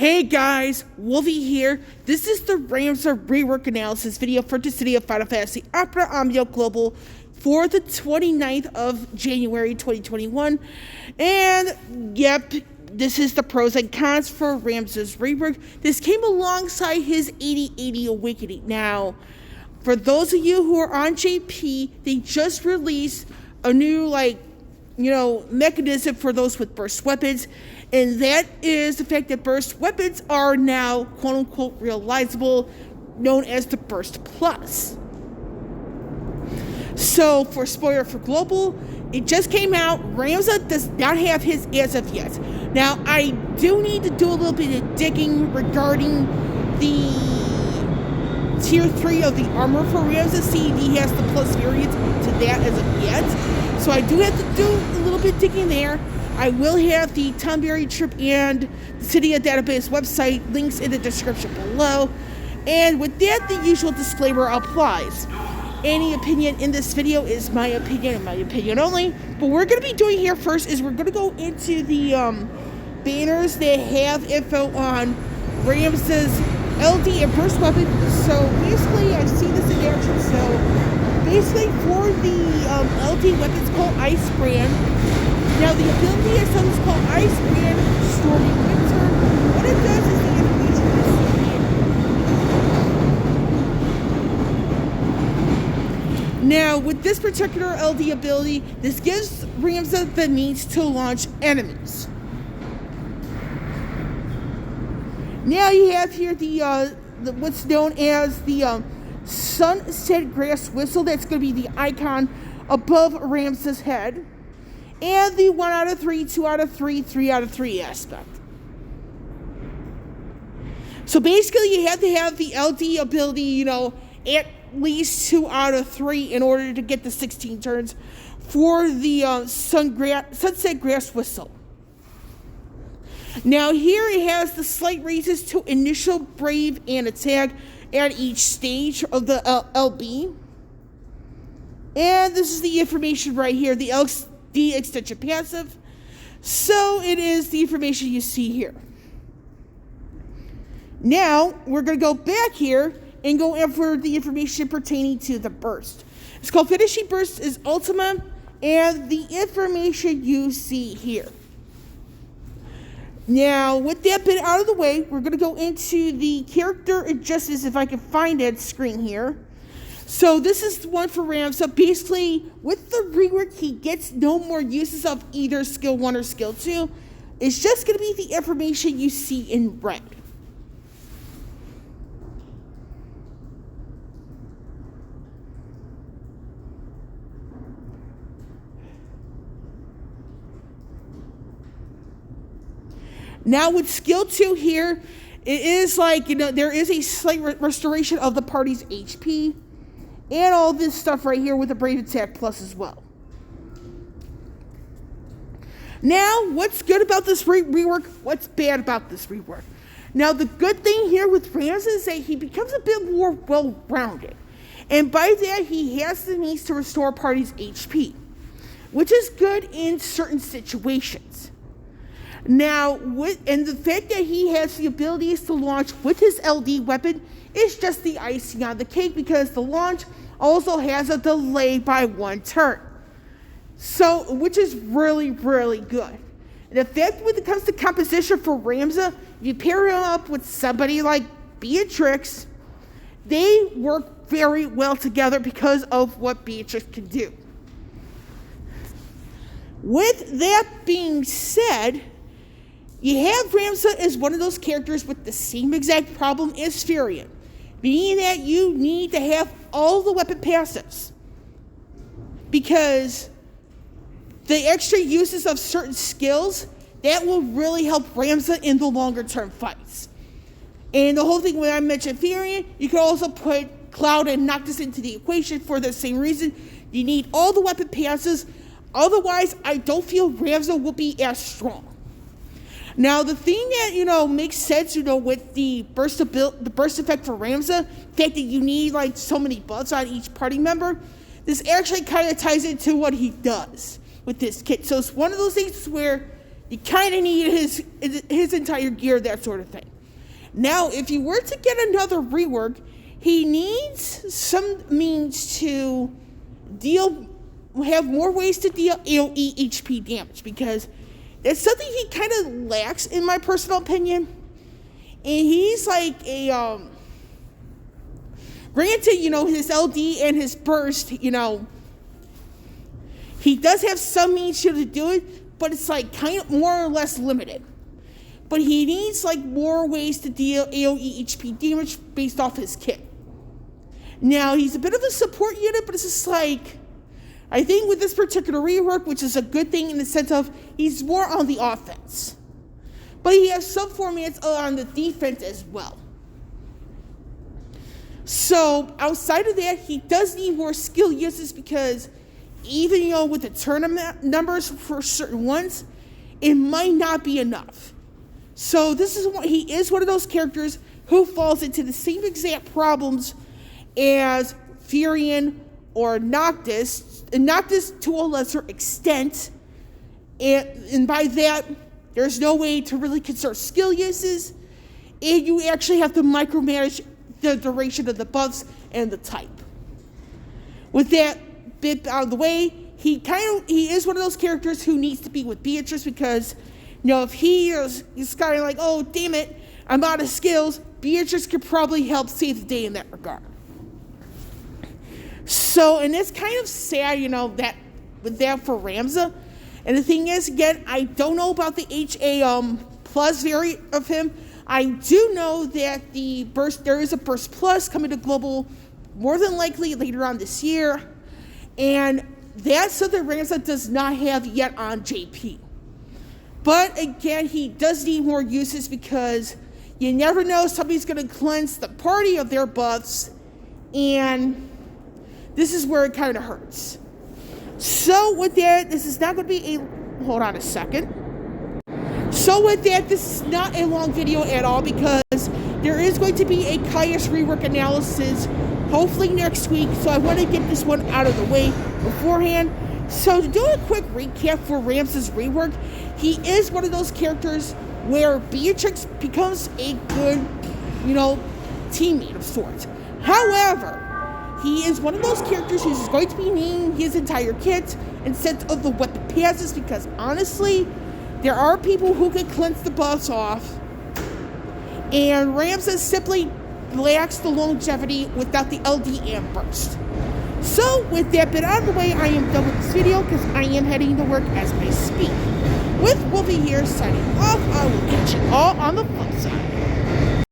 Hey guys, Wolvie here. This is the Ramza rework analysis video for Dissidia Final Fantasy Opera Omnia Global for the 29th of January 2021. And yep, this is the pros and cons for Ramza's rework. This came alongside his 8080 Awakening. Now, for those of you who are on JP, they just released a new mechanism for those with burst weapons, and that is the fact that burst weapons are now quote-unquote realizable, known as the Burst Plus. So for spoiler for Global, it just came out. Ramza does not have his as of yet. Now I do need to do a little bit of digging regarding the tier 3 of the armor for Ramza, see if he has the plus variant to that as of yet. So I do have to do a little bit digging there. I will have the Tonberry Trip and Dissidia database website links in the description below. And with that, the usual disclaimer applies. Any opinion in this video is my opinion and my opinion only. But what we're going to be doing here first is we're going to go into the banners that have info on Ramza's LD and burst weapon. So basically, I've seen this in action. So basically, for the LD weapon, it's called Ice Brand. Now, the ability itself is called Ice Brand Stormy Winter. What it does is the information is now, with this particular LD ability, this gives Ramza the means to launch enemies. Now you have here the what's known as the Sunset Grass Whistle. That's going to be the icon above Ramza's head. And the 1 out of 3, 2 out of 3, 3 out of 3 aspect. So basically you have to have the LD ability, at least 2 out of 3 in order to get the 16 turns for the Sunset Grass Whistle. Now here it has the slight raises to initial brave and attack at each stage of the LB. And this is the information right here, the extension passive. So it is the information you see here. Now we're going to go back here and go over the information pertaining to the burst. It's called Finishing Burst is Ultima, and the information you see here. Now, with that bit out of the way, we're going to go into the character adjustments, if I can find that screen here. So this is the one for Ramza. Basically, with the rework, he gets no more uses of either skill 1 or skill 2. It's just going to be the information you see in red. Now with skill 2 here, it is there is a slight restoration of the party's HP. And all this stuff right here with the Brave Attack Plus as well. Now, what's good about this rework? What's bad about this rework? Now, the good thing here with Ramza is that he becomes a bit more well-rounded. And by that, he has the means to restore a party's HP, which is good in certain situations. Now, and the fact that he has the abilities to launch with his LD weapon is just the icing on the cake, because the launch also has a delay by 1 turn. So, which is really, really good. And the fact when it comes to composition for Ramza, if you pair him up with somebody like Beatrix, they work very well together because of what Beatrix can do. With that being said, you have Ramza as one of those characters with the same exact problem as Furion, meaning that you need to have all the weapon passives, because the extra uses of certain skills, that will really help Ramza in the longer term fights. And the whole thing when I mentioned Furion, you can also put Cloud and Noctis into the equation for the same reason. You need all the weapon passives, otherwise I don't feel Ramza will be as strong. Now, the thing that, makes sense, with the burst effect for Ramza, the fact that you need, so many buffs on each party member, this actually kind of ties into what he does with this kit. So it's one of those things where you kind of need his entire gear, that sort of thing. Now, if you were to get another rework, he needs some means to have more ways to deal AoE HP damage, because it's something he kind of lacks, in my personal opinion. And he's like a, granted, his LD and his burst, he does have some means to do it, but it's like kind of more or less limited. But he needs like more ways to deal AoE HP damage based off his kit. Now, he's a bit of a support unit, but it's just like, I think with this particular rework, which is a good thing in the sense of he's more on the offense. But he has some formats on the defense as well. So, outside of that, he does need more skill uses, because even, with the tournament numbers for certain ones, it might not be enough. So, he is one of those characters who falls into the same exact problems as Furion or Noctis, and Noctis to a lesser extent, and by that, there's no way to really conserve skill uses, and you actually have to micromanage the duration of the buffs and the type. With that bit out of the way, he is one of those characters who needs to be with Beatrice, because, if he's kind of like, oh, damn it, I'm out of skills, Beatrice could probably help save the day in that regard. So, and it's kind of sad, that with that for Ramza. And the thing is, again, I don't know about the HA plus variant of him. I do know that there is a Burst Plus coming to Global more than likely later on this year. And that's something Ramza does not have yet on JP. But again, he does need more uses, because you never know, somebody's going to cleanse the party of their buffs, and this is where it kind of hurts. So with that, this is not going to be hold on a second. So with that, this is not a long video at all, because there is going to be a Caius rework analysis hopefully next week, so I want to get this one out of the way beforehand. So to do a quick recap for Ramza's rework, he is one of those characters where Beatrix becomes a good, teammate of sorts. However, he is one of those characters who's going to be needing his entire kit instead of the weapon passes, because honestly, there are people who can cleanse the buffs off, and Ramza simply lacks the longevity without the LD and burst. So with that bit out of the way, I am done with this video, because I am heading to work as I speak. With Wolfie here signing off, I will catch you all on the flip side.